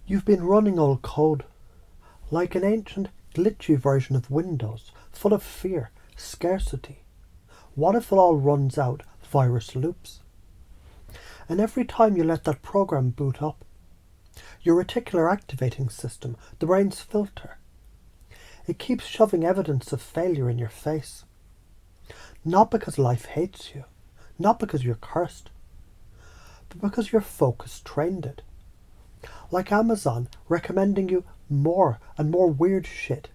You've been running old code, like an ancient, glitchy version of Windows, full of fear, scarcity. What if it all runs out, virus loops? And every time you let that program boot up, your reticular activating system, the brain's filter, it keeps shoving evidence of failure in your face. Not because life hates you, not because you're cursed, but because your focus trained it. Like Amazon recommending you more and more weird shit.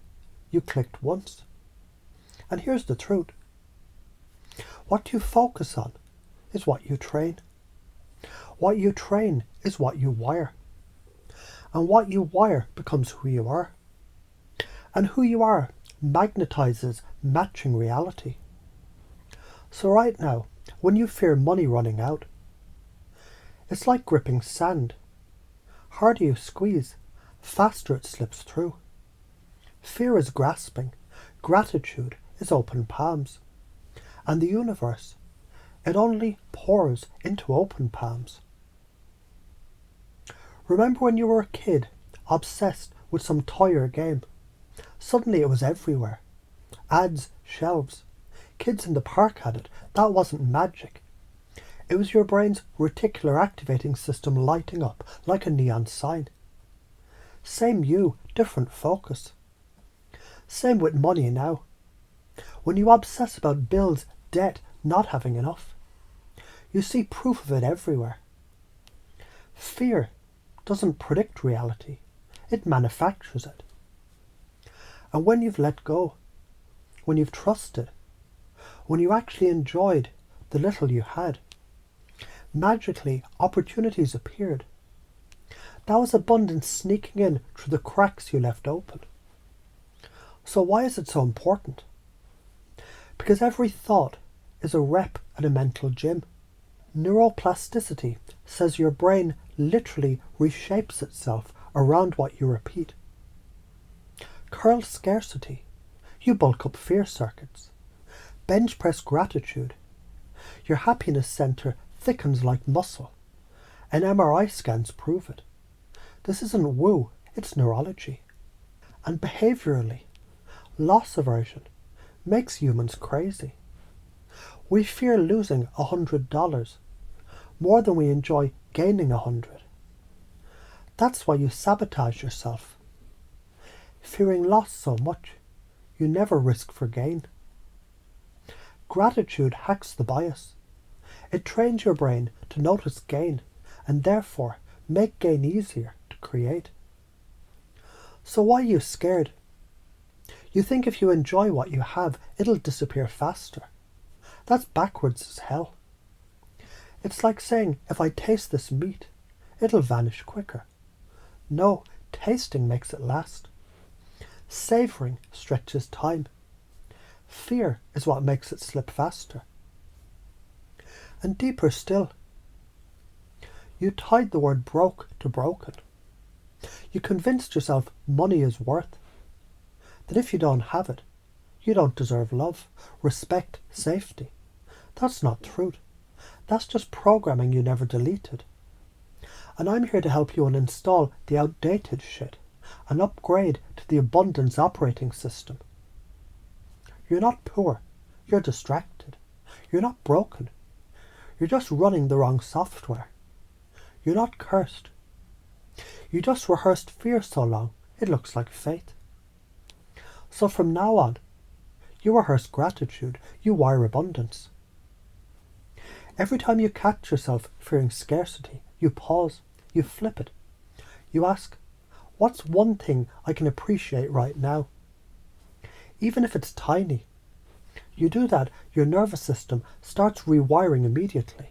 You clicked once. And here's the truth. What you focus on is what you train. What you train is what you wire. And what you wire becomes who you are. And who you are magnetizes matching reality. So right now, when you fear money running out, it's like gripping sand. Harder you squeeze, faster it slips through. Fear is grasping, gratitude is open palms. And the universe, it only pours into open palms. Remember when you were a kid, obsessed with some toy or game? Suddenly it was everywhere. Ads, shelves. Kids in the park had it. That wasn't magic. It was your brain's reticular activating system lighting up like a neon sign. Same you, different focus. Same with money now. When you obsess about bills, debt, not having enough, you see proof of it everywhere. Fear doesn't predict reality. It manufactures it. And when you've let go, when you've trusted, when you actually enjoyed the little you had, magically opportunities appeared. That was abundance sneaking in through the cracks you left open. So why is it so important? Because every thought is a rep at a mental gym. Neuroplasticity says your brain literally reshapes itself around what you repeat. Curl scarcity, you bulk up fear circuits. Bench press gratitude, your happiness center thickens like muscle. And MRI scans prove it. This isn't woo, it's neurology. And behaviorally, loss aversion makes humans crazy. We fear losing $100 more than we enjoy gaining 100. That's why you sabotage yourself. Fearing loss so much, you never risk for gain. Gratitude hacks the bias. It trains your brain to notice gain and therefore make gain easier to create. So why are you scared? You think if you enjoy what you have, it'll disappear faster. That's backwards as hell. It's like saying, if I taste this meat, it'll vanish quicker. No, tasting makes it last. Savouring stretches time. Fear is what makes it slip faster. And deeper still, you tied the word broke to broken. You convinced yourself money is worth. That if you don't have it, you don't deserve love, respect, safety. That's not truth. That's just programming you never deleted. And I'm here to help you uninstall the outdated shit and upgrade to the abundance operating system. You're not poor. You're distracted. You're not broken. You're just running the wrong software. You're not cursed. You just rehearsed fear so long, it looks like fate. So from now on, you rehearse gratitude, you wire abundance. Every time you catch yourself fearing scarcity, you pause, you flip it. You ask, what's one thing I can appreciate right now? Even if it's tiny. You do that, your nervous system starts rewiring immediately.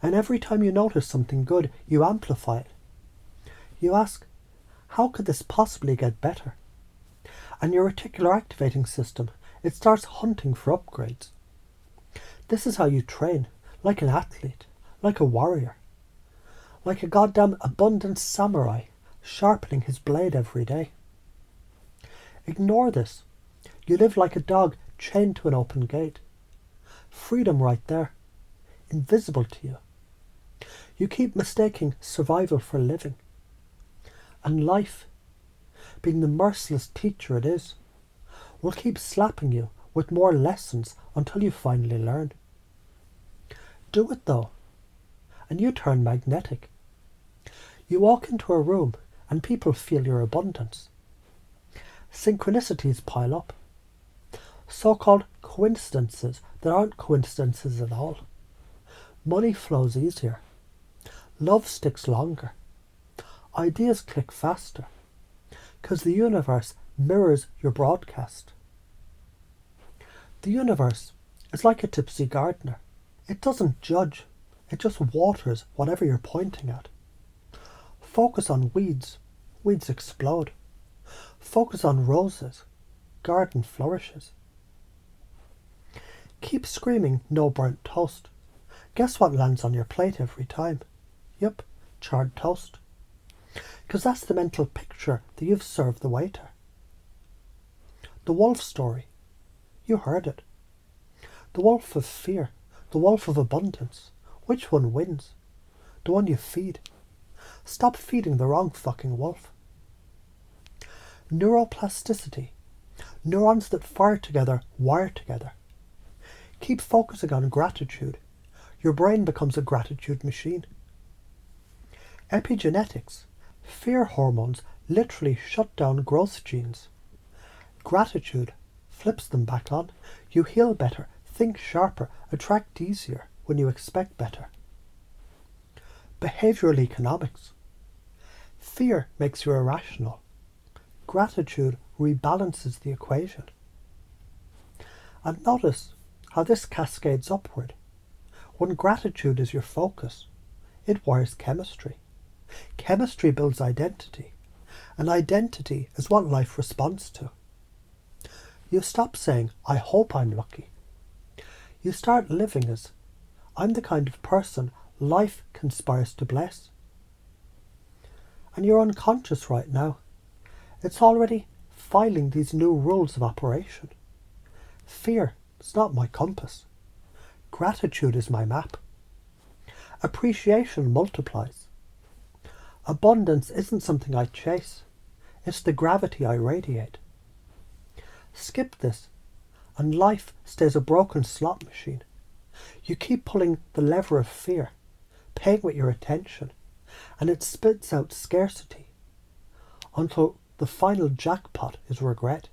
And every time you notice something good, you amplify it. You ask, how could this possibly get better? And your reticular activating system, it starts hunting for upgrades. This is how you train, like an athlete, like a warrior, like a goddamn abundant samurai, sharpening his blade every day. Ignore this. You live like a dog chained to an open gate. Freedom right there, invisible to you. You keep mistaking survival for living. And life, being the merciless teacher it is, will keep slapping you with more lessons until you finally learn. Do it though, and you turn magnetic. You walk into a room and people feel your abundance. Synchronicities pile up. So-called coincidences that aren't coincidences at all. Money flows easier. Love sticks longer. Ideas click faster. Because the universe mirrors your broadcast. The universe is like a tipsy gardener. It doesn't judge. It just waters whatever you're pointing at. Focus on weeds. Weeds explode. Focus on roses. Garden flourishes. Keep screaming no burnt toast. Guess what lands on your plate every time? Yup, charred toast. Because that's the mental picture that you've served the waiter. The wolf story. You heard it. The wolf of fear. The wolf of abundance. Which one wins? The one you feed. Stop feeding the wrong fucking wolf. Neuroplasticity. Neurons that fire together wire together. Keep focusing on gratitude. Your brain becomes a gratitude machine. Epigenetics. Fear hormones literally shut down growth genes. Gratitude flips them back on. You heal better, think sharper, attract easier when you expect better. Behavioral economics. Fear makes you irrational. Gratitude rebalances the equation. And notice how this cascades upward. When gratitude is your focus, it wires chemistry. Chemistry builds identity, and identity is what life responds to. You stop saying, I hope I'm lucky. You start living as, I'm the kind of person life conspires to bless. And you're unconscious right now. It's already filing these new rules of operation. Fear is not my compass. Gratitude is my map. Appreciation multiplies. Abundance isn't something I chase. It's the gravity I radiate. Skip this, and life stays a broken slot machine. You keep pulling the lever of fear, paying with your attention, and it spits out scarcity until the final jackpot is regret.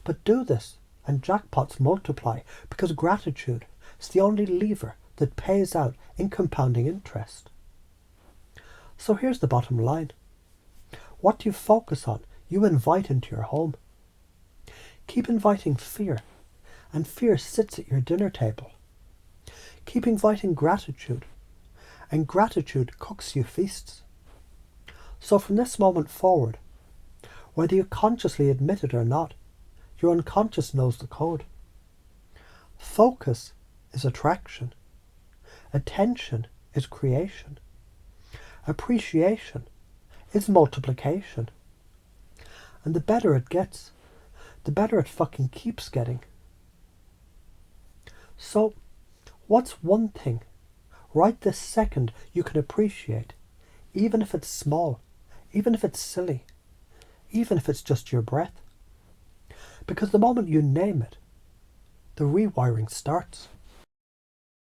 But do this, and jackpots multiply, because gratitude is the only lever that pays out in compounding interest. So here's the bottom line. What you focus on, you invite into your home. Keep inviting fear, and fear sits at your dinner table. Keep inviting gratitude, and gratitude cooks you feasts. So from this moment forward, whether you consciously admit it or not, your unconscious knows the code. Focus is attraction. Attention is creation. Appreciation is multiplication. And the better it gets, the better it fucking keeps getting. So, what's one thing right this second you can appreciate, even if it's small, even if it's silly, even if it's just your breath? Because the moment you name it, the rewiring starts.